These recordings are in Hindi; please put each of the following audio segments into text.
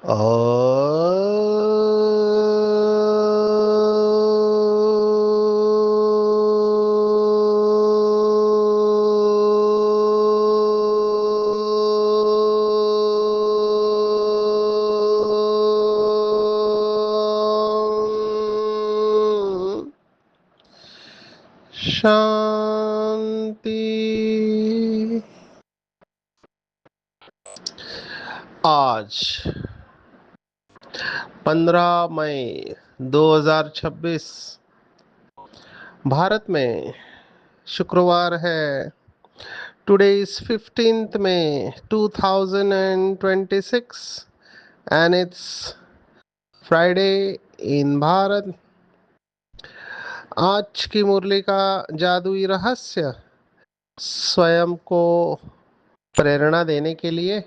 शांति। आज 15 मई 2026 भारत में शुक्रवार है। Today is 15th May 2026 and it's Friday in Bharat. आज की मुरली का जादुई रहस्य स्वयं को प्रेरणा देने के लिए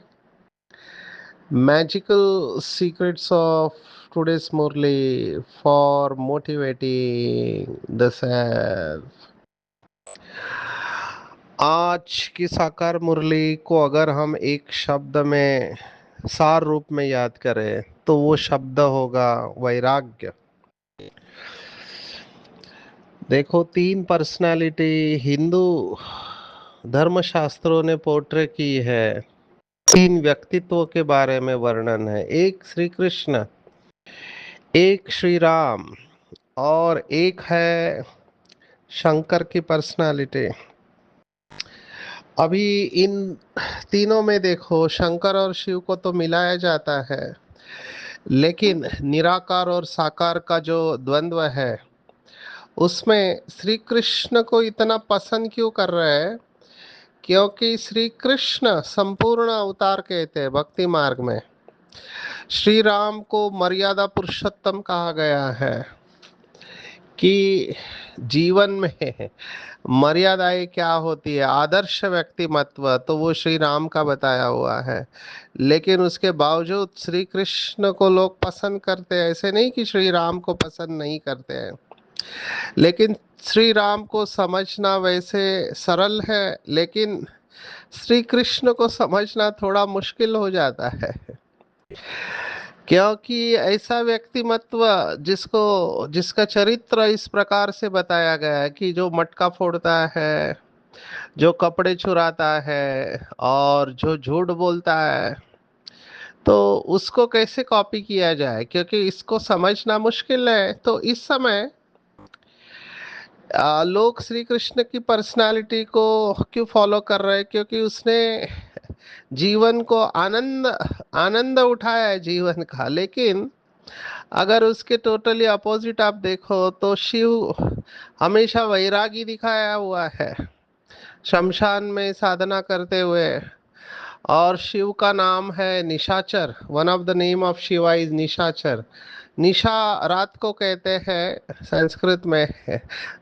magical secrets of today's Murli for motivating the self। आज की साकार मुरली को अगर हम एक शब्द में सार रूप में याद करें तो वो शब्द होगा वैराग्य। देखो, 3 पर्सनालिटी हिंदू धर्मशास्त्रों ने पोर्ट्रे की है। 3 व्यक्तित्व के बारे में वर्णन है। एक श्री कृष्ण, एक श्री राम और एक है शंकर की पर्सनालिटी। अभी इन तीनों में देखो, शंकर और शिव को तो मिलाया जाता है, लेकिन निराकार और साकार का जो द्वंद्व है उसमें श्री कृष्ण को इतना पसंद क्यों कर रहे हैं? क्योंकि श्री कृष्ण संपूर्ण अवतार कहते हैं भक्ति मार्ग में। श्री राम को मर्यादा पुरुषोत्तम कहा गया है कि जीवन में मर्यादाएं क्या होती है, आदर्श व्यक्तिमत्व तो वो श्री राम का बताया हुआ है। लेकिन उसके बावजूद श्री कृष्ण को लोग पसंद करते हैं। ऐसे नहीं कि श्री राम को पसंद नहीं करते हैं, लेकिन श्री राम को समझना वैसे सरल है, लेकिन श्री कृष्ण को समझना थोड़ा मुश्किल हो जाता है। क्योंकि ऐसा व्यक्तिमत्व जिसका चरित्र इस प्रकार से बताया गया है कि जो मटका फोड़ता है, जो कपड़े चुराता है और जो झूठ बोलता है, तो उसको कैसे कॉपी किया जाए? क्योंकि इसको समझना मुश्किल है। तो इस समय लोग श्री कृष्ण की पर्सनालिटी को क्यों फॉलो कर रहे हैं? क्योंकि उसने जीवन को आनंद आनंद उठाया है जीवन का। लेकिन अगर उसके टोटली अपोजिट आप देखो तो शिव हमेशा वैरागी दिखाया हुआ है, शमशान में साधना करते हुए। और शिव का नाम है निशाचर। One of the name of Shiva is निशाचर। निशा रात को कहते हैं संस्कृत में।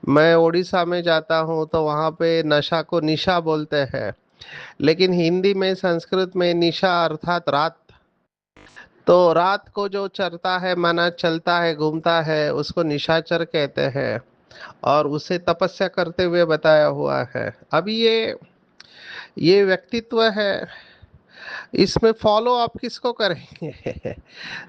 मैं उड़ीसा में जाता हूँ तो वहाँ पे नशा को निशा बोलते हैं, लेकिन हिंदी में संस्कृत में निशा अर्थात रात। तो रात को जो चरता है, माना चलता है, घूमता है, उसको निशाचर कहते हैं और उसे तपस्या करते हुए बताया हुआ है। अब ये व्यक्तित्व है, इसमें फॉलो आप किसको करेंगे?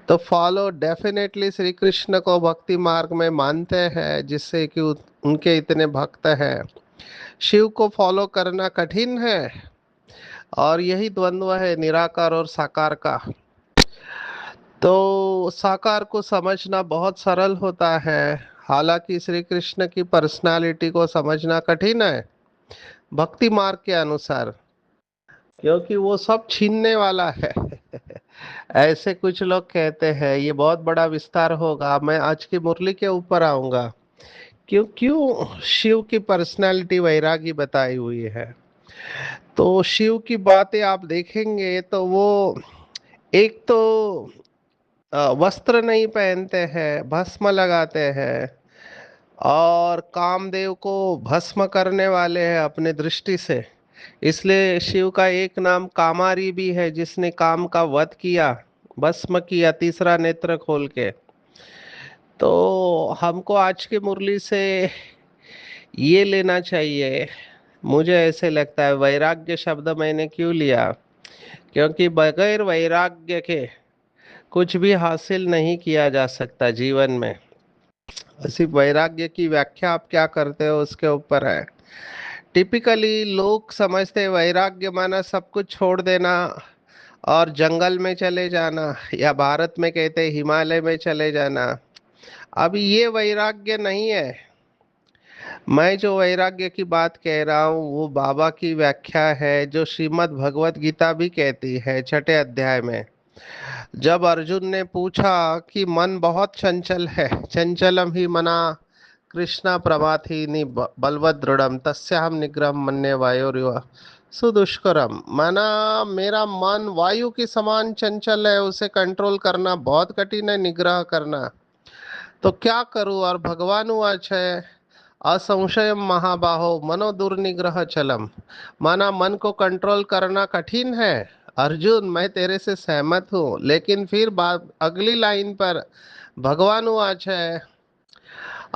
तो फॉलो डेफिनेटली श्री कृष्ण को भक्ति मार्ग में मानते हैं, जिससे कि उनके इतने भक्त हैं। शिव को फॉलो करना कठिन है, और यही द्वंद्व है निराकार और साकार का। तो साकार को समझना बहुत सरल होता है, हालांकि श्री कृष्ण की पर्सनालिटी को समझना कठिन है भक्ति मार्ग के अनुसार, क्योंकि वो सब छीनने वाला है। ऐसे कुछ लोग कहते हैं। ये बहुत बड़ा विस्तार होगा, मैं आज की मुरली के ऊपर आऊंगा। क्यों क्यों शिव की पर्सनालिटी वैरागी बताई हुई है? तो शिव की बातें आप देखेंगे तो वो एक तो वस्त्र नहीं पहनते हैं, भस्म लगाते हैं, और कामदेव को भस्म करने वाले हैं अपने दृष्टि से। इसलिए शिव का एक नाम कामारी भी है, जिसने काम का वध किया, भस्म किया तीसरा नेत्र खोल के। तो हमको आज की मुरली से ये लेना चाहिए। मुझे ऐसे लगता है, वैराग्य शब्द मैंने क्यों लिया? क्योंकि बगैर वैराग्य के कुछ भी हासिल नहीं किया जा सकता जीवन में। सिर्फ वैराग्य की व्याख्या आप क्या करते हो उसके ऊपर है। टिपिकली लोग समझते हैं वैराग्य माना सब कुछ छोड़ देना और जंगल में चले जाना, या भारत में कहते हैं हिमालय में चले जाना। अब ये वैराग्य नहीं है। मैं जो वैराग्य की बात कह रहा हूँ वो बाबा की व्याख्या है, जो श्रीमद् भगवत गीता भी कहती है 6 अध्याय में। जब अर्जुन ने पूछा कि मन बहुत चंचल है, चंचलम ही मना कृष्णा प्रमाथि बलवद दृढ़म तस्याहम निग्रहम मन्ये वायोरिव सुदुष्करम, माना मेरा मन वायु के समान चंचल है, उसे कंट्रोल करना बहुत कठिन है, निग्रह करना। तो क्या करूं? और भगवान वाच है असंशयम महाबाहो मनो दुर्निग्रह चलम, माना मन को कंट्रोल करना कठिन है। अर्जुन मैं तेरे से सहमत हूँ, लेकिन फिर बात अगली लाइन पर भगवान वाच है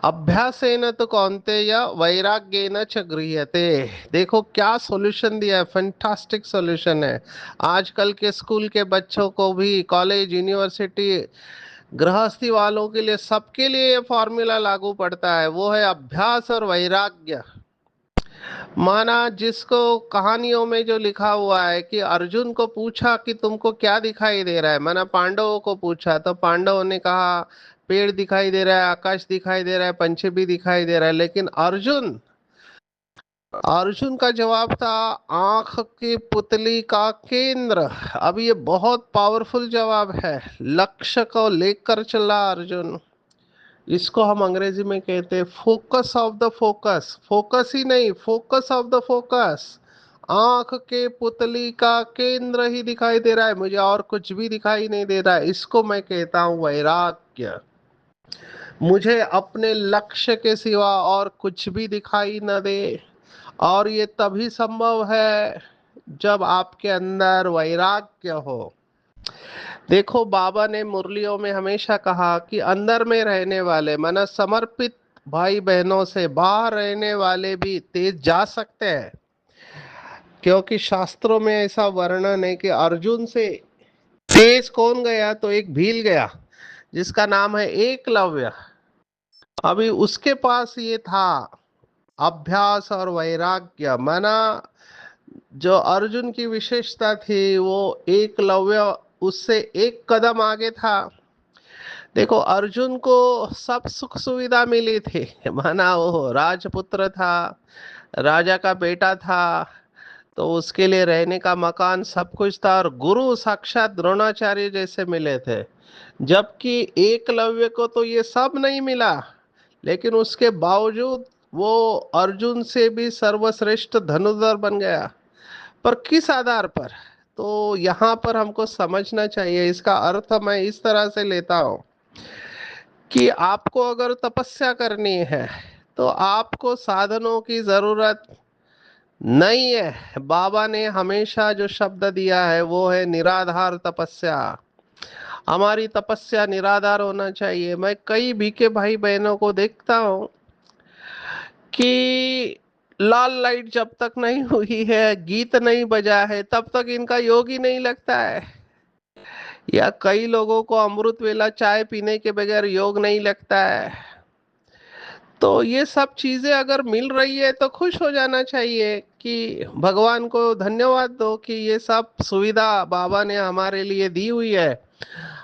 अभ्यासेन तो कौन्तेय वैराग्येन च गृह्यते। देखो क्या सॉल्यूशन दिया है, फैंटास्टिक सॉल्यूशन है। आजकल के स्कूल के बच्चों को भी, कॉलेज यूनिवर्सिटी गृहस्थी वालों के लिए, सबके लिए ये फॉर्मूला लागू पड़ता है। वो है अभ्यास और वैराग्य। माना जिसको कहानियों में जो लिखा हुआ है कि अर्जुन को पूछा कि तुमको क्या दिखाई दे रहा है, माना पांडवों को पूछा तो पांडवों ने कहा पेड़ दिखाई दे रहा है, आकाश दिखाई दे रहा है, पंछी भी दिखाई दे रहा है। लेकिन अर्जुन अर्जुन का जवाब था आंख की पुतली का केंद्र। अब ये बहुत पावरफुल जवाब है। लक्ष्य को लेकर चला अर्जुन। इसको हम अंग्रेजी में कहते हैं focus of the focus. Focus ही नहीं, फोकस ऑफ द फोकस। आंख के पुतली का केंद्र ही दिखाई दे रहा है, मुझे और कुछ भी दिखाई नहीं दे रहा है। इसको मैं कहता हूं वैराग्य। मुझे अपने लक्ष्य के सिवा और कुछ भी दिखाई न दे। और ये तभी संभव है जब आपके अंदर वैराग्य हो। देखो बाबा ने मुरलियों में हमेशा कहा कि अंदर में रहने वाले माना समर्पित भाई बहनों से बाहर रहने वाले भी तेज जा सकते हैं, क्योंकि शास्त्रों में ऐसा वर्णन है कि अर्जुन से तेज कौन गया? तो एक भील गया जिसका नाम है एकलव्य। अभी उसके पास ये था अभ्यास और वैराग्य। माना जो अर्जुन की विशेषता थी वो एकलव्य उससे एक कदम आगे था। देखो अर्जुन को सब सुख सुविधा मिली थी, माना वो राजपुत्र था, राजा का बेटा था, तो उसके लिए रहने का मकान सब कुछ था, और गुरु साक्षात द्रोणाचार्य जैसे मिले थे। जबकि एकलव्य को तो ये सब नहीं मिला, लेकिन उसके बावजूद वो अर्जुन से भी सर्वश्रेष्ठ धनुर्धर बन गया। पर किस आधार पर? तो यहाँ पर हमको समझना चाहिए। इसका अर्थ मैं इस तरह से लेता हूँ कि आपको अगर तपस्या करनी है तो आपको साधनों की जरूरत नहीं है। बाबा ने हमेशा जो शब्द दिया है वो है निराधार तपस्या। हमारी तपस्या निराधार होना चाहिए। मैं कई बीके भाई बहनों को देखता हूँ कि लाल लाइट जब तक नहीं हुई है, गीत नहीं बजा है, तब तक इनका योग ही नहीं लगता है। या कई लोगों को अमृत वेला चाय पीने के बगैर योग नहीं लगता है। तो ये सब चीजें अगर मिल रही है तो खुश हो जाना चाहिए कि भगवान को धन्यवाद दो कि ये सब सुविधा बाबा ने हमारे लिए दी हुई है।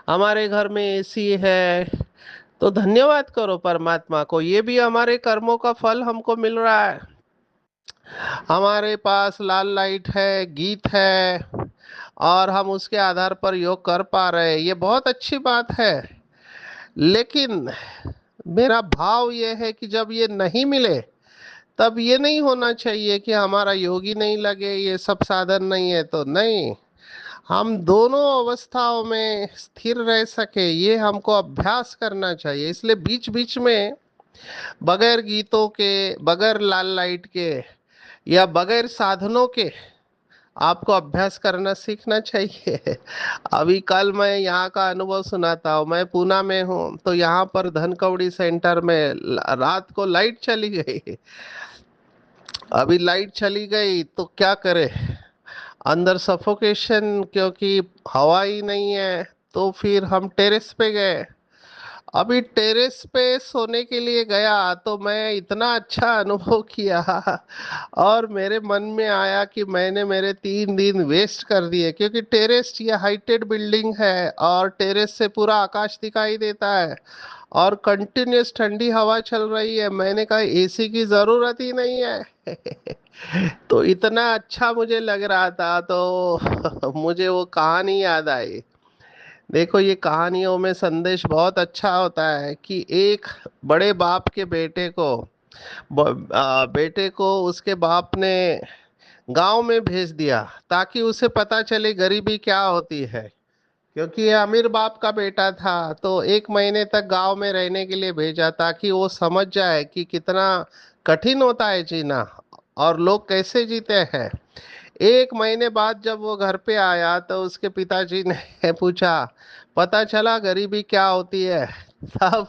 हमारे घर में एसी है, तो धन्यवाद करो परमात्मा को, ये भी हमारे कर्मों का फल हमको मिल रहा है। हमारे पास लाल लाइट है, गीत है, और हम उसके आधार पर योग कर पा रहे हैं, ये बहुत अच्छी बात है। लेकिन मेरा भाव ये है कि जब ये नहीं मिले तब ये नहीं होना चाहिए कि हमारा योग ही नहीं लगे, ये सब साधन नहीं है। तो नहीं, हम दोनों अवस्थाओं में स्थिर रह सके ये हमको अभ्यास करना चाहिए। इसलिए बीच बीच में बगैर गीतों के, बगैर लाल लाइट के, या बगैर साधनों के आपको अभ्यास करना सीखना चाहिए। अभी कल मैं यहाँ का अनुभव सुनाता हूँ। मैं पूना में हूँ, तो यहाँ पर धनकवड़ी सेंटर में रात को लाइट चली गई। अभी लाइट चली गई तो क्या करे, अंदर सफोकेशन, क्योंकि हवा ही नहीं है। तो फिर हम टेरेस पे गए। अभी टेरेस पे सोने के लिए गया तो मैं इतना अच्छा अनुभव किया और मेरे मन में आया कि मैंने मेरे 3 दिन वेस्ट कर दिए, क्योंकि टेरेस ये हाइटेड बिल्डिंग है और टेरेस से पूरा आकाश दिखाई देता है और कंटिन्यूस ठंडी हवा चल रही है। मैंने कहा एसी की जरूरत ही नहीं है। तो इतना अच्छा मुझे लग रहा था, तो मुझे वो कहानी याद आई। देखो, ये कहानियों में संदेश बहुत अच्छा होता है कि एक बड़े बाप के बेटे को उसके बाप ने गांव में भेज दिया ताकि उसे पता चले गरीबी क्या होती है। क्योंकि ये अमीर बाप का बेटा था, तो 1 महीने तक गांव में रहने के लिए भेजा ताकि वो समझ जाए कि कितना कठिन होता है जीना और लोग कैसे जीते हैं। 1 महीने बाद जब वो घर पे आया तो उसके पिताजी ने पूछा, पता चला गरीबी क्या होती है? तब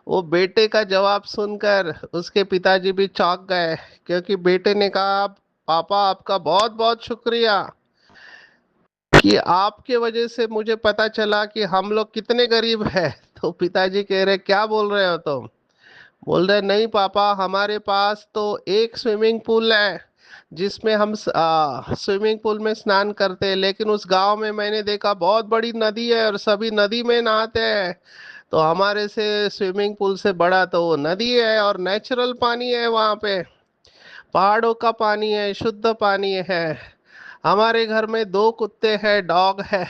वो बेटे का जवाब सुनकर उसके पिताजी भी चौंक गए, क्योंकि बेटे ने कहा, पापा आपका बहुत बहुत शुक्रिया कि आपके वजह से मुझे पता चला कि हम लोग कितने गरीब हैं। तो पिताजी कह रहे, क्या बोल रहे हो तुम? बोल रहे, नहीं पापा, हमारे पास तो एक स्विमिंग पूल है जिसमें हम स्विमिंग पूल में स्नान करते हैं, लेकिन उस गांव में मैंने देखा बहुत बड़ी नदी है और सभी नदी में नहाते हैं। तो हमारे से स्विमिंग पूल से बड़ा तो वो नदी है और नेचुरल पानी है वहाँ पे, पहाड़ों का पानी है, शुद्ध पानी है। हमारे घर में 2 कुत्ते हैं, डॉग है,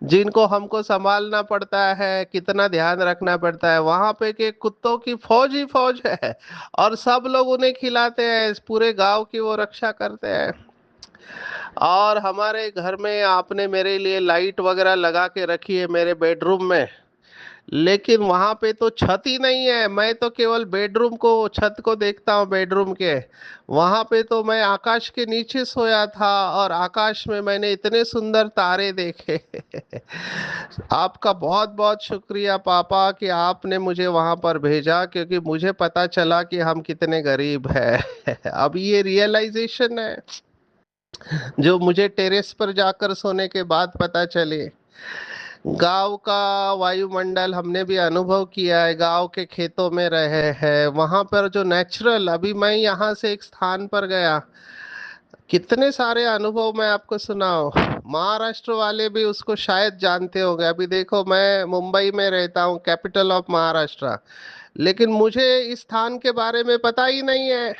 जिनको हमको संभालना पड़ता है, कितना ध्यान रखना पड़ता है। वहां पे के कुत्तों की फौज ही फौज है और सब लोग उन्हें खिलाते हैं, इस पूरे गांव की वो रक्षा करते हैं। और हमारे घर में आपने मेरे लिए लाइट वगैरह लगा के रखी है मेरे बेडरूम में, लेकिन वहां पे तो छत ही नहीं है। मैं तो केवल बेडरूम को, छत को देखता हूँ बेडरूम के। वहां पे तो मैं आकाश के नीचे सोया था और आकाश में मैंने इतने सुंदर तारे देखे। आपका बहुत बहुत शुक्रिया पापा कि आपने मुझे वहां पर भेजा, क्योंकि मुझे पता चला कि हम कितने गरीब हैं। अब ये रियलाइजेशन है जो मुझे टेरेस पर जाकर सोने के बाद पता चले। गांव का वायुमंडल हमने भी अनुभव किया है, गांव के खेतों में रहे हैं, वहां पर जो नेचुरल, अभी मैं यहाँ से एक स्थान पर गया, कितने सारे अनुभव मैं आपको सुनाऊं। महाराष्ट्र वाले भी उसको शायद जानते होंगे। अभी देखो, मैं मुंबई में रहता हूँ, कैपिटल ऑफ महाराष्ट्र, लेकिन मुझे इस स्थान के बारे में पता ही नहीं है।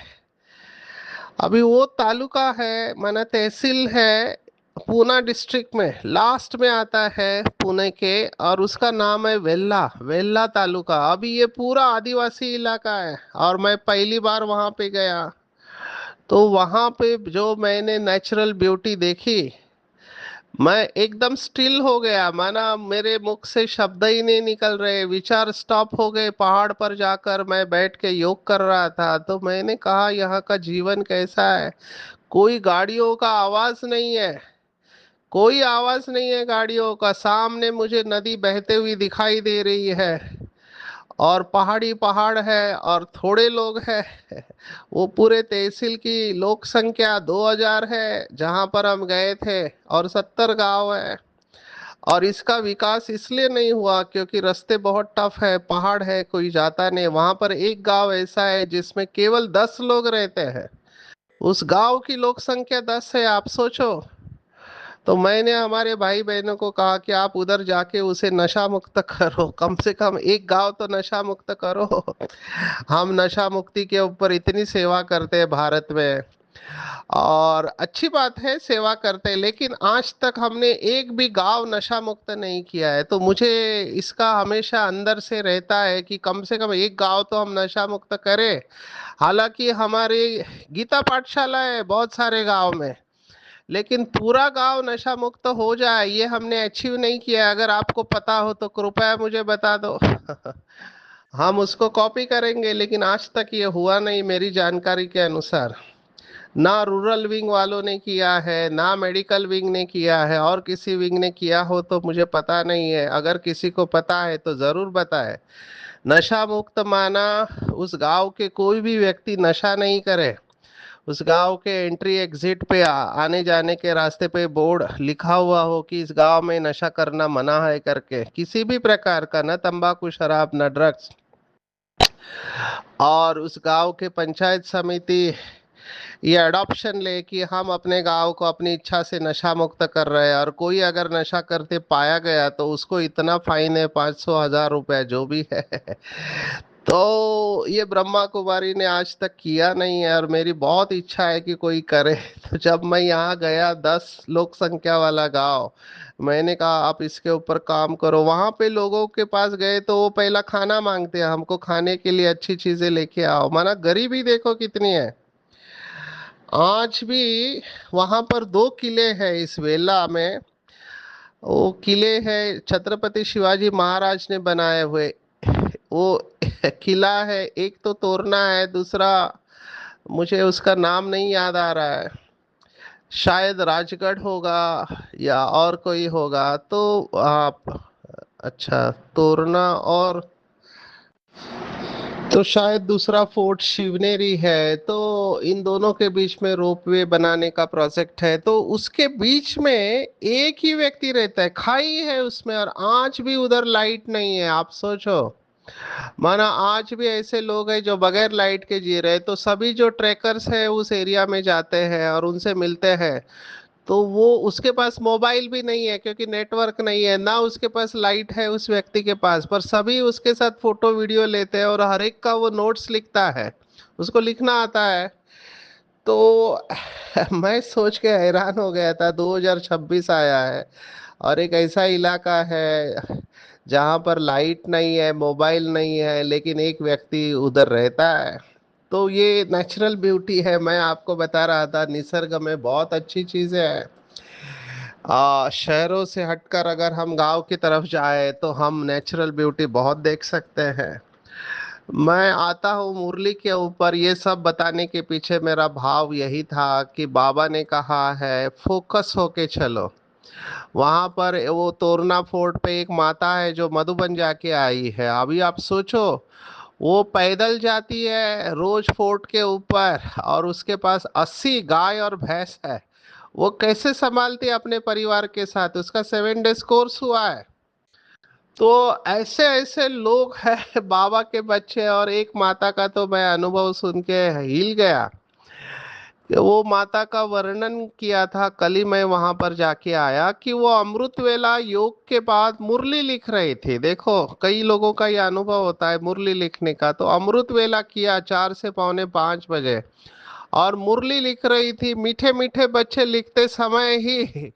अभी वो तालुका है, माना तहसील है, पूना डिस्ट्रिक्ट में लास्ट में आता है पुणे के, और उसका नाम है वेल्ला, वेल्ला तालुका। अभी ये पूरा आदिवासी इलाका है और मैं पहली बार वहां पे गया। तो वहां पे जो मैंने नेचुरल ब्यूटी देखी, मैं एकदम स्टिल हो गया, माना मेरे मुख से शब्द ही नहीं निकल रहे, विचार स्टॉप हो गए। पहाड़ पर जाकर मैं बैठ के योग कर रहा था, तो मैंने कहा यहाँ का जीवन कैसा है। कोई गाड़ियों का आवाज नहीं है, कोई आवाज नहीं है गाड़ियों का। सामने मुझे नदी बहते हुई दिखाई दे रही है और पहाड़ी पहाड़ है और थोड़े लोग हैं। वो पूरे तहसील की लोक संख्या 2000 है जहाँ पर हम गए थे, और 70 गांव है। और इसका विकास इसलिए नहीं हुआ क्योंकि रास्ते बहुत टफ है, पहाड़ है, कोई जाता नहीं। वहां पर एक गांव ऐसा है जिसमें केवल 10 लोग रहते हैं, उस गांव की लोक संख्या 10 है, आप सोचो। तो मैंने हमारे भाई बहनों को कहा कि आप उधर जाके उसे नशा मुक्त करो, कम से कम एक गांव तो नशा मुक्त करो। हम नशा मुक्ति के ऊपर इतनी सेवा करते हैं भारत में, और अच्छी बात है सेवा करते हैं, लेकिन आज तक हमने एक भी गांव नशा मुक्त नहीं किया है। तो मुझे इसका हमेशा अंदर से रहता है कि कम से कम एक गांव तो हम नशा मुक्त करें। हालांकि हमारी गीता पाठशाला है बहुत सारे गांव में, लेकिन पूरा गांव नशा मुक्त हो जाए ये हमने अचीव नहीं किया है। अगर आपको पता हो तो कृपया मुझे बता दो। हम उसको कॉपी करेंगे, लेकिन आज तक ये हुआ नहीं मेरी जानकारी के अनुसार। ना रूरल विंग वालों ने किया है, ना मेडिकल विंग ने किया है, और किसी विंग ने किया हो तो मुझे पता नहीं है। अगर किसी को पता है तो जरूर बताए। नशा मुक्त माना उस गांव के कोई भी व्यक्ति नशा नहीं करे, उस गांव के एंट्री एग्जिट पे आने जाने के रास्ते पे बोर्ड लिखा हुआ हो कि इस गांव में नशा करना मना है करके, किसी भी प्रकार का, न तंबाकू शराब न ड्रग्स। और उस गांव के पंचायत समिति ये अडॉप्शन ले कि हम अपने गांव को अपनी इच्छा से नशा मुक्त कर रहे हैं, और कोई अगर नशा करते पाया गया तो उसको इतना फाइन है, 500 1000 रुपया जो भी है। तो ये ब्रह्मा कुमारी ने आज तक किया नहीं है, और मेरी बहुत इच्छा है कि कोई करे। तो जब मैं यहाँ गया, 10 लोक संख्या वाला गांव, मैंने कहा आप इसके ऊपर काम करो। वहां पे लोगों के पास गए तो वो पहला खाना मांगते हैं, हमको खाने के लिए अच्छी चीजें लेके आओ। माना गरीबी देखो कितनी है। आज भी वहां पर 2 किले हैं इस वेला में। वो किले हैं छत्रपति शिवाजी महाराज ने बनाए हुए। वो किला है, एक तो तोरना है, दूसरा मुझे उसका नाम नहीं याद आ रहा है, शायद राजगढ़ होगा या और कोई होगा। तो आप, अच्छा, तोरना और तो शायद दूसरा फोर्ट शिवनेरी है। तो इन दोनों के बीच में रोपवे बनाने का प्रोजेक्ट है। तो उसके बीच में एक ही व्यक्ति रहता है, खाई है उसमें, और आज भी उधर लाइट नहीं है। आप सोचो, माना आज भी ऐसे लोग हैं जो बगैर लाइट के जी रहे। तो सभी जो ट्रैकर्स हैं उस एरिया में जाते हैं और उनसे मिलते हैं, तो वो उसके पास मोबाइल भी नहीं है क्योंकि नेटवर्क नहीं है, ना उसके पास लाइट है उस व्यक्ति के पास, पर सभी उसके साथ फोटो वीडियो लेते हैं और हर एक का वो नोट्स लिखता है, उसको लिखना आता है। तो मैं सोच के हैरान हो गया था, 2026 आया है और एक ऐसा इलाका है जहाँ पर लाइट नहीं है, मोबाइल नहीं है, लेकिन एक व्यक्ति उधर रहता है। तो ये नेचुरल ब्यूटी है, मैं आपको बता रहा था, निसर्ग में बहुत अच्छी चीजें हैं। शहरों से हटकर अगर हम गांव की तरफ जाए तो हम नेचुरल ब्यूटी बहुत देख सकते हैं। मैं आता हूँ मुरली के ऊपर, ये सब बताने के पीछे मेरा भाव यही था कि बाबा ने कहा है फोकस होके चलो। वहां पर वो तोरना फोर्ट पे एक माता है जो मधुबन जाके आई है। अभी आप सोचो, वो पैदल जाती है रोज फोर्ट के ऊपर, और उसके पास 80 गाय और भैंस है। वो कैसे संभालती है अपने परिवार के साथ? उसका 7 डेज कोर्स हुआ है। तो ऐसे ऐसे लोग हैं बाबा के बच्चे। और एक माता का तो मैं अनुभव सुन के हिल गया कि वो माता का वर्णन किया था, कल ही मैं वहां पर जाके आया, कि वो अमृत वेला योग के बाद मुरली लिख रही थी। देखो, कई लोगों का ये अनुभव होता है मुरली लिखने का। तो अमृत वेला किया 4 से 4:45 बजे, और मुरली लिख रही थी। मीठे मीठे बच्चे लिखते समय ही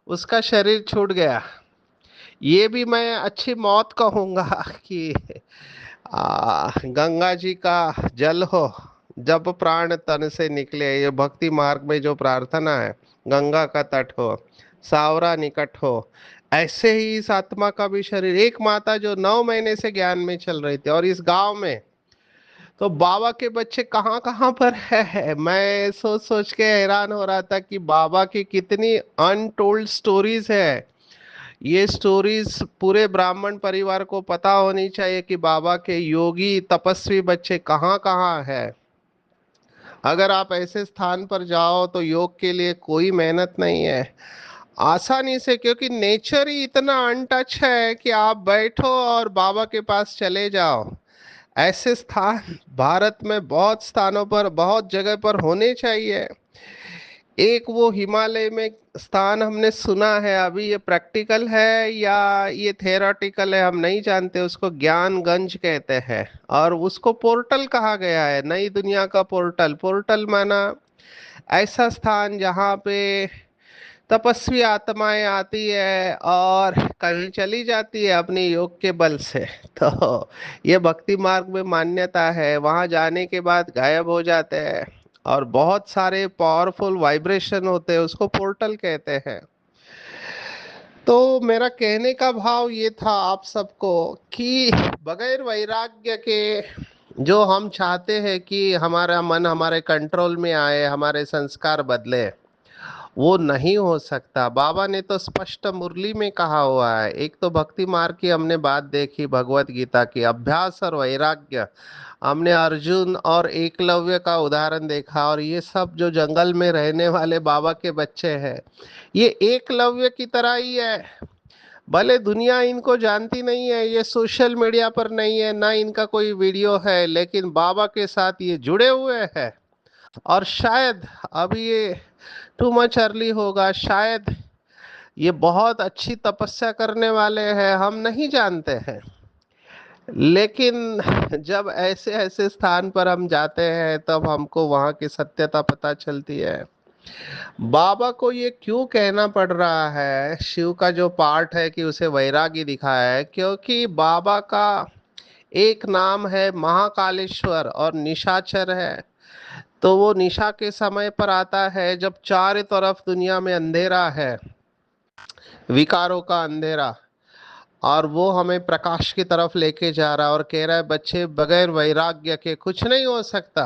उसका शरीर छूट गया। ये भी मैं अच्छी मौत कहूंगा कि गंगा जी का जल हो, जब प्राण तन से निकले। ये भक्ति मार्ग में जो प्रार्थना है, गंगा का तट हो, सावरा निकट हो, ऐसे ही इस आत्मा का भी शरीर। एक माता जो 9 महीने से ज्ञान में चल रही थी, और इस गांव में तो बाबा के बच्चे कहाँ कहाँ पर है। मैं सोच सोच के हैरान हो रहा था कि बाबा की कितनी अनटोल्ड स्टोरीज है। ये स्टोरीज पूरे ब्राह्मण परिवार को पता होनी चाहिए कि बाबा के योगी तपस्वी बच्चे कहाँ कहाँ है। अगर आप ऐसे स्थान पर जाओ तो योग के लिए कोई मेहनत नहीं है, आसानी से, क्योंकि नेचर ही इतना अनटच है कि आप बैठो और बाबा के पास चले जाओ। ऐसे स्थान भारत में बहुत स्थानों पर, बहुत जगह पर होने चाहिए। एक वो हिमालय में स्थान हमने सुना है, अभी ये प्रैक्टिकल है या ये थेरोटिकल है हम नहीं जानते, उसको ज्ञानगंज कहते हैं। और उसको पोर्टल कहा गया है, नई दुनिया का पोर्टल। पोर्टल माना ऐसा स्थान जहाँ पे तपस्वी आत्माएं आती है और कहीं चली जाती है अपनी योग के बल से। तो ये भक्ति मार्ग में मान्यता है, वहां जाने के बाद गायब हो जाते हैं और बहुत सारे पावरफुल वाइब्रेशन होते हैं, उसको पोर्टल कहते हैं। तो मेरा कहने का भाव ये था आप सबको कि बगैर वैराग्य के जो हम चाहते हैं कि हमारा मन हमारे कंट्रोल में आए, हमारे संस्कार बदले, वो नहीं हो सकता। बाबा ने तो स्पष्ट मुरली में कहा हुआ है। एक तो भक्ति मार्ग की हमने बात देखी, भगवत गीता की अभ्यास और वैराग्य, हमने अर्जुन और एकलव्य का उदाहरण देखा, और ये सब जो जंगल में रहने वाले बाबा के बच्चे हैं, ये एकलव्य की तरह ही है। भले दुनिया इनको जानती नहीं है, ये सोशल मीडिया पर नहीं है, ना इनका कोई वीडियो है, लेकिन बाबा के साथ ये जुड़े हुए हैं। और शायद अभी ये टू मच अर्ली होगा, शायद ये बहुत अच्छी तपस्या करने वाले हैं, हम नहीं जानते हैं। लेकिन जब ऐसे ऐसे स्थान पर हम जाते हैं तब हमको वहाँ की सत्यता पता चलती है। बाबा को ये क्यों कहना पड़ रहा है, शिव का जो पार्ट है कि उसे वैरागी दिखाया है, क्योंकि बाबा का एक नाम है महाकालेश्वर और निशाचर है। तो वो निशा के समय पर आता है जब चारों तरफ दुनिया में अंधेरा है, विकारों का अंधेरा, और वो हमें प्रकाश की तरफ लेके जा रहा है और कह रहा है बच्चे, बगैर वैराग्य के कुछ नहीं हो सकता।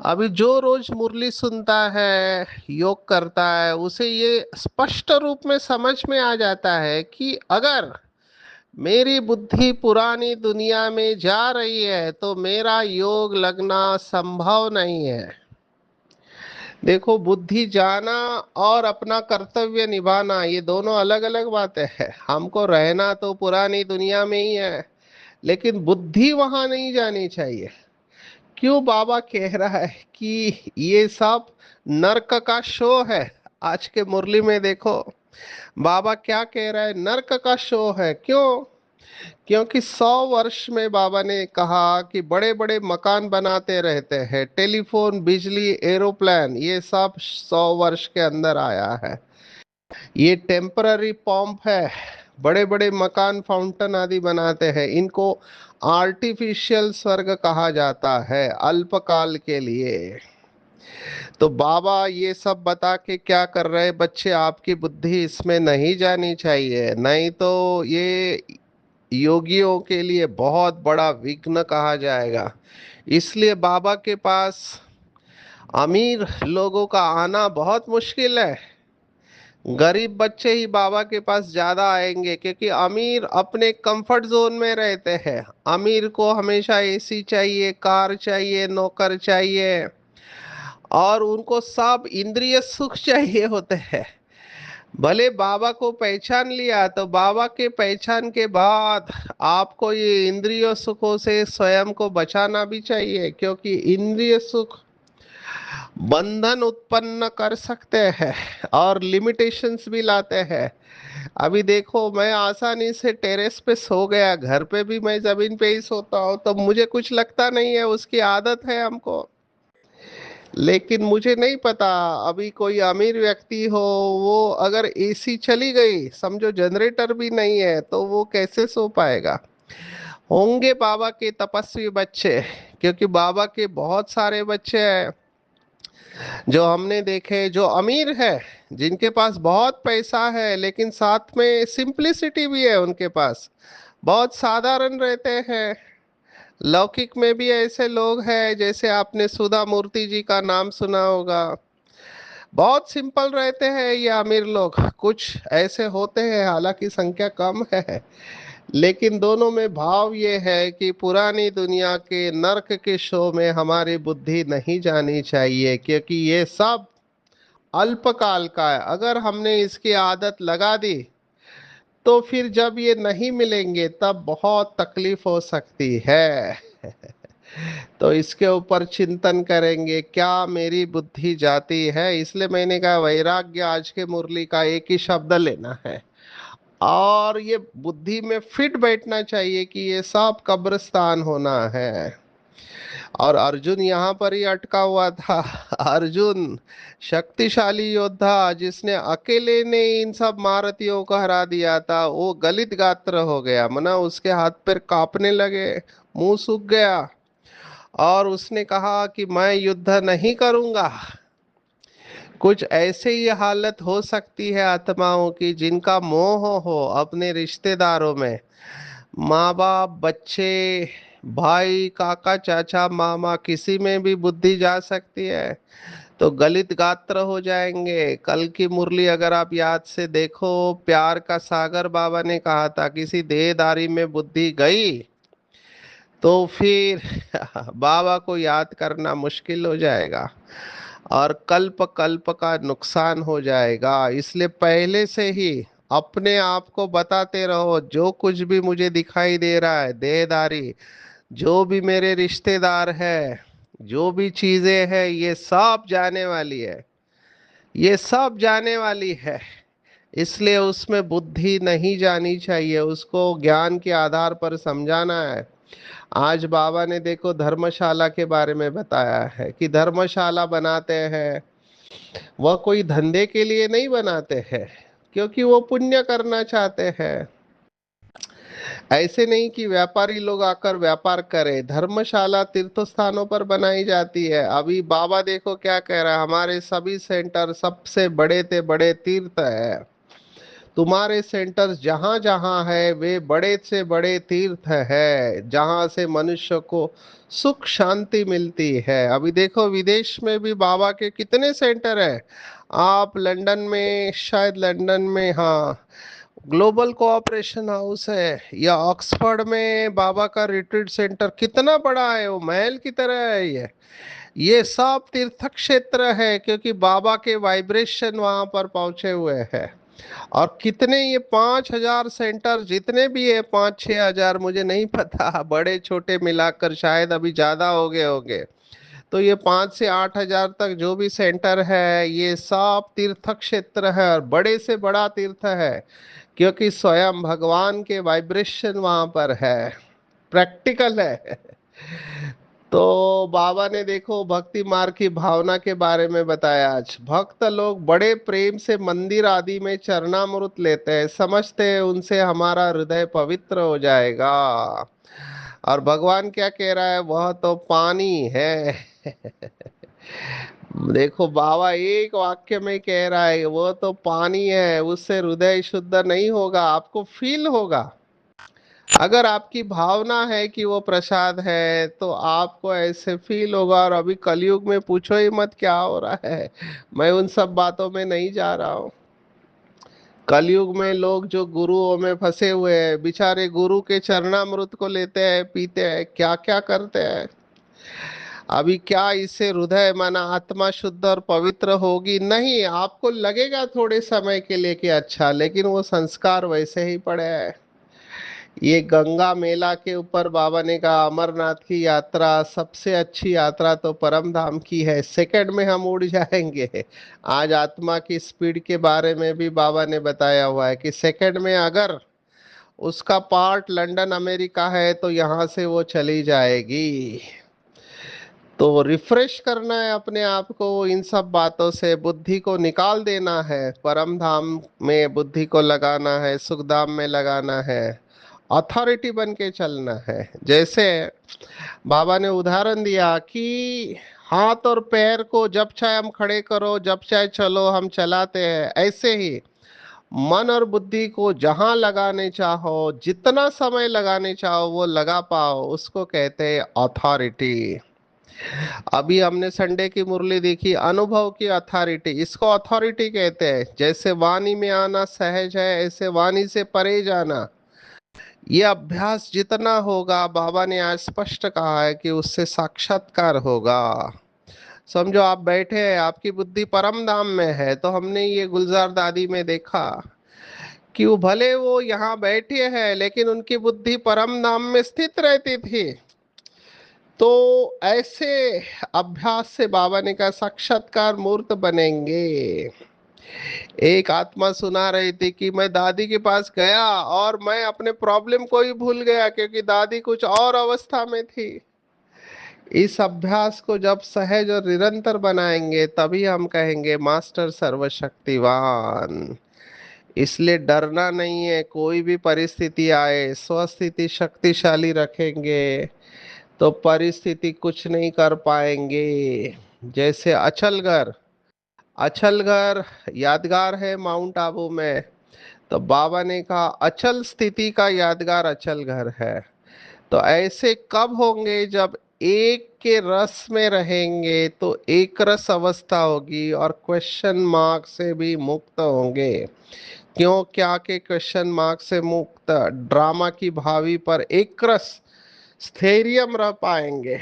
अभी जो रोज मुरली सुनता है, योग करता है, उसे ये स्पष्ट रूप में समझ में आ जाता है कि अगर मेरी बुद्धि पुरानी दुनिया में जा रही है तो मेरा योग लगना संभव नहीं है। देखो, बुद्धि जाना और अपना कर्तव्य निभाना, ये दोनों अलग अलग बातें हैं। हमको रहना तो पुरानी दुनिया में ही है, लेकिन बुद्धि वहां नहीं जानी चाहिए। क्यों बाबा कह रहा है कि ये सब नरक का शो है? आज के मुरली में देखो बाबा क्या कह रहा है, नरक का शो है। क्यों? क्योंकि 100 वर्ष में बाबा ने कहा कि बड़े बड़े मकान बनाते रहते हैं, टेलीफोन, बिजली, एरोप्लेन, ये सब 100 वर्ष के अंदर आया है। ये टेम्पररी पंप है। बड़े बड़े मकान, फाउंटेन आदि बनाते हैं, इनको आर्टिफिशियल स्वर्ग कहा जाता है, अल्पकाल के लिए। तो बाबा ये सब बता के क्या कर रहे हैं, बच्चे आपकी बुद्धि इसमें नहीं जानी चाहिए, नहीं तो ये योगियों के लिए बहुत बड़ा विघ्न कहा जाएगा। इसलिए बाबा के पास अमीर लोगों का आना बहुत मुश्किल है। गरीब बच्चे ही बाबा के पास ज्यादा आएंगे, क्योंकि अमीर अपने कंफर्ट जोन में रहते हैं। अमीर को हमेशा एसी चाहिए, कार चाहिए, नौकर चाहिए, और उनको सब इंद्रिय सुख चाहिए होते हैं। भले बाबा को पहचान लिया तो बाबा के पहचान के बाद आपको ये इंद्रिय सुखों से स्वयं को बचाना भी चाहिए, क्योंकि इंद्रिय सुख बंधन उत्पन्न कर सकते हैं और लिमिटेशंस भी लाते हैं। अभी देखो, मैं आसानी से टेरेस पे सो गया, घर पे भी मैं जमीन पे ही सोता हूँ, तो मुझे कुछ लगता नहीं है, उसकी आदत है हमको। लेकिन मुझे नहीं पता, अभी कोई अमीर व्यक्ति हो, वो अगर एसी चली गई, समझो जनरेटर भी नहीं है, तो वो कैसे सो पाएगा? होंगे बाबा के तपस्वी बच्चे, क्योंकि बाबा के बहुत सारे बच्चे हैं जो हमने देखे, जो अमीर है, जिनके पास बहुत पैसा है, लेकिन साथ में सिंप्लिसिटी भी है उनके पास, बहुत साधारण रहते हैं। लौकिक में भी ऐसे लोग हैं, जैसे आपने सुधा मूर्ति जी का नाम सुना होगा। बहुत सिंपल रहते हैं ये अमीर लोग। कुछ ऐसे होते हैं, हालांकि संख्या कम है, लेकिन दोनों में भाव ये है कि पुरानी दुनिया के नर्क के शो में हमारी बुद्धि नहीं जानी चाहिए, क्योंकि ये सब अल्पकाल का है। अगर हमने इसकी आदत लगा दी तो फिर जब ये नहीं मिलेंगे तब बहुत तकलीफ हो सकती है। तो इसके ऊपर चिंतन करेंगे, क्या मेरी बुद्धि जाती है? इसलिए मैंने कहा वैराग्य आज के मुरली का एक ही शब्द लेना है, और ये बुद्धि में फिट बैठना चाहिए कि ये सब कब्रिस्तान होना है। और अर्जुन यहाँ पर ही अटका हुआ था। अर्जुन शक्तिशाली योद्धा, जिसने अकेले ने इन सब महारथियों को हरा दिया था, वो गलित गात्र हो गया, मना उसके हाथ पैर कांपने लगे, मुंह सूख गया, और उसने कहा कि मैं युद्ध नहीं करूंगा। कुछ ऐसे ही हालत हो सकती है आत्माओं की जिनका मोह हो अपने रिश्तेदारों में, माँ बाप, बच्चे, भाई, काका, चाचा, मामा, किसी में भी बुद्धि जा सकती है। तो गलित गात्र हो जाएंगे। कल की मुरली अगर आप याद से देखो, प्यार का सागर बाबा ने कहा था, किसी देहदारी में बुद्धि गई तो फिर बाबा को याद करना मुश्किल हो जाएगा और कल्प कल्प का नुकसान हो जाएगा। इसलिए पहले से ही अपने आप को बताते रहो, जो कुछ भी मुझे दिखाई दे रहा है देहदारी, जो भी मेरे रिश्तेदार है, जो भी चीजें हैं, ये सब जाने वाली है, ये सब जाने वाली है। इसलिए उसमें बुद्धि नहीं जानी चाहिए, उसको ज्ञान के आधार पर समझाना है। आज बाबा ने देखो धर्मशाला के बारे में बताया है कि धर्मशाला बनाते हैं, वह कोई धंधे के लिए नहीं बनाते हैं, क्योंकि वो पुण्य करना चाहते हैं। ऐसे नहीं कि व्यापारी लोग आकर व्यापार करें। धर्मशाला तीर्थ स्थानों पर बनाई जाती है। अभी बाबा देखो क्या कह रहा है, हमारे सभी सेंटर सबसे बड़े से बड़े तीर्थ है। तुम्हारे सेंटर्स जहां जहां है वे बड़े से बड़े तीर्थ है, जहां से मनुष्य को सुख शांति मिलती है। अभी देखो विदेश में भी बाबा के कितने सेंटर हैं। आप लंदन में, शायद लंदन में, हाँ, ग्लोबल कोऑपरेशन हाउस है, या ऑक्सफोर्ड में बाबा का रिट्रीट सेंटर कितना बड़ा है, वो महल की तरह है। ये सब तीर्थ क्षेत्र है, क्योंकि बाबा के वाइब्रेशन वहां पर पहुंचे हुए हैं। और कितने ये 5,000 सेंटर जितने भी है, 5-6 हजार, मुझे नहीं पता, बड़े छोटे मिलाकर शायद अभी ज्यादा हो गए होंगे। तो ये 5 से 8 हजार तक जो भी सेंटर है, ये सब तीर्थ क्षेत्र है और बड़े से बड़ा तीर्थ है, क्योंकि स्वयं भगवान के वाइब्रेशन वहां पर है, प्रैक्टिकल है। तो बाबा ने देखो भक्ति मार्ग की भावना के बारे में बताया। आज भक्त लोग बड़े प्रेम से मंदिर आदि में चरणामृत लेते हैं, समझते हैं उनसे हमारा हृदय पवित्र हो जाएगा। और भगवान क्या कह रहा है, वह तो पानी है। देखो बाबा एक वाक्य में कह रहा है, वो तो पानी है, उससे हृदय शुद्ध नहीं होगा, आपको फील होगा। अगर आपकी भावना है कि वो प्रसाद है तो आपको ऐसे फील होगा। और अभी कलयुग में पूछो ही मत क्या हो रहा है, मैं उन सब बातों में नहीं जा रहा हूँ। कलयुग में लोग जो गुरुओं में फंसे हुए हैं, बेचारे गुरु के चरणामृत को लेते हैं, पीते हैं, क्या क्या करते हैं। अभी क्या इससे हृदय माना आत्मा शुद्ध और पवित्र होगी? नहीं, आपको लगेगा थोड़े समय के लिए कि अच्छा, लेकिन वो संस्कार वैसे ही पड़े हैं। ये गंगा मेला के ऊपर बाबा ने कहा, अमरनाथ की यात्रा सबसे अच्छी यात्रा तो परम धाम की है, सेकंड में हम उड़ जाएंगे। आज आत्मा की स्पीड के बारे में भी बाबा ने बताया हुआ है कि सेकंड में अगर उसका पार्ट लंदन अमेरिका है तो यहाँ से वो चली जाएगी। तो रिफ्रेश करना है अपने आप को इन सब बातों से, बुद्धि को निकाल देना है, परम धाम में बुद्धि को लगाना है, सुख धाम में लगाना है, अथॉरिटी बन के चलना है। जैसे बाबा ने उदाहरण दिया कि हाथ और पैर को जब चाहे हम खड़े करो, जब चाहे चलो, हम चलाते हैं, ऐसे ही मन और बुद्धि को जहां लगाने चाहो, जितना समय लगाने चाहो वो लगा पाओ, उसको कहते हैं अथॉरिटी। अभी हमने संडे की मुरली देखी, अनुभव की अथॉरिटी, इसको अथॉरिटी कहते हैं। जैसे वाणी में आना सहज है, ऐसे वाणी से परे जाना, ये अभ्यास जितना होगा, बाबा ने आज स्पष्ट कहा है कि उससे साक्षात्कार होगा। समझो आप बैठे हैं, आपकी बुद्धि परम धाम में है। तो हमने ये गुलजार दादी में देखा कि वो भले वो यहाँ बैठे हैं, लेकिन उनकी बुद्धि परम धाम में स्थित रहती थी। तो ऐसे अभ्यास से बाबा ने कहा साक्षात्कार मूर्त बनेंगे। एक आत्मा सुना रही थी कि मैं दादी के पास गया और मैं अपने प्रॉब्लम को ही भूल गया, क्योंकि दादी कुछ और अवस्था में थी। इस अभ्यास को जब सहज और निरंतर बनाएंगे, तभी हम कहेंगे मास्टर सर्वशक्तिवान। इसलिए डरना नहीं है, कोई भी परिस्थिति आए, स्वस्थिति शक्तिशाली रखेंगे तो परिस्थिति कुछ नहीं कर पाएंगे। जैसे अचलगर, अचलगर यादगार है माउंट आबू में। तो बाबा ने कहा अचल स्थिति का यादगार अचल घर है। तो ऐसे कब होंगे? जब एक के रस में रहेंगे तो एक रस अवस्था होगी और क्वेश्चन मार्क से भी मुक्त होंगे। क्यों क्या के क्वेश्चन मार्क से मुक्त? ड्रामा की भावी पर एक रस स्थैर्यम रह पाएंगे।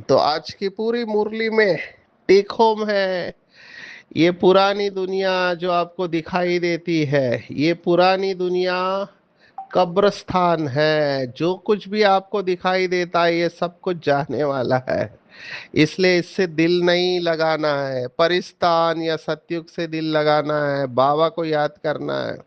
तो आज की पूरी मुरली में टेक होम है, ये पुरानी दुनिया जो आपको दिखाई देती है, ये पुरानी दुनिया कब्रस्तान है। जो कुछ भी आपको दिखाई देता है ये सब कुछ जाने वाला है, इसलिए इससे दिल नहीं लगाना है। परिस्तान या सतयुग से दिल लगाना है, बाबा को याद करना है।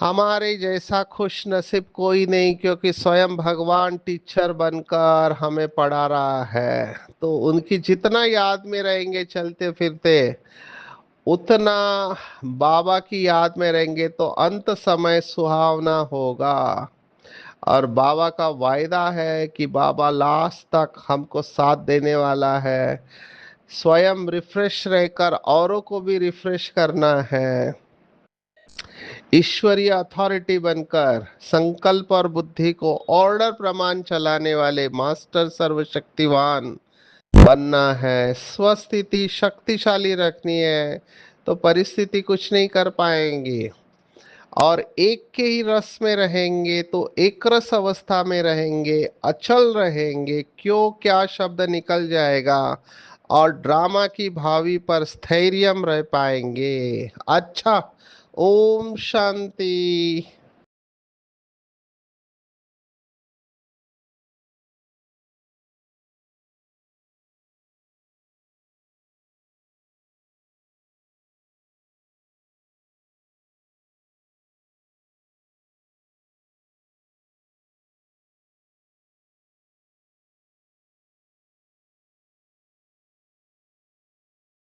हमारे जैसा खुश नसीब कोई नहीं, क्योंकि स्वयं भगवान टीचर बनकर हमें पढ़ा रहा है। तो उनकी जितना याद में रहेंगे चलते फिरते, उतना बाबा की याद में रहेंगे तो अंत समय सुहावना होगा। और बाबा का वायदा है कि बाबा लास्ट तक हमको साथ देने वाला है। स्वयं रिफ्रेश रहकर औरों को भी रिफ्रेश करना है। ईश्वरीय अथॉरिटी बनकर संकल्प और बुद्धि को ऑर्डर प्रमाण चलाने वाले मास्टर सर्वशक्तिवान बनना है। स्वस्थिति शक्तिशाली रखनी है तो परिस्थिति कुछ नहीं कर पाएंगी। और एक के ही रस में रहेंगे तो एक रस अवस्था में रहेंगे, अचल रहेंगे। क्यों क्या शब्द निकल जाएगा और ड्रामा की भावी पर स्थैर्यम रह पाएंगे। अच्छा, ओम शांति।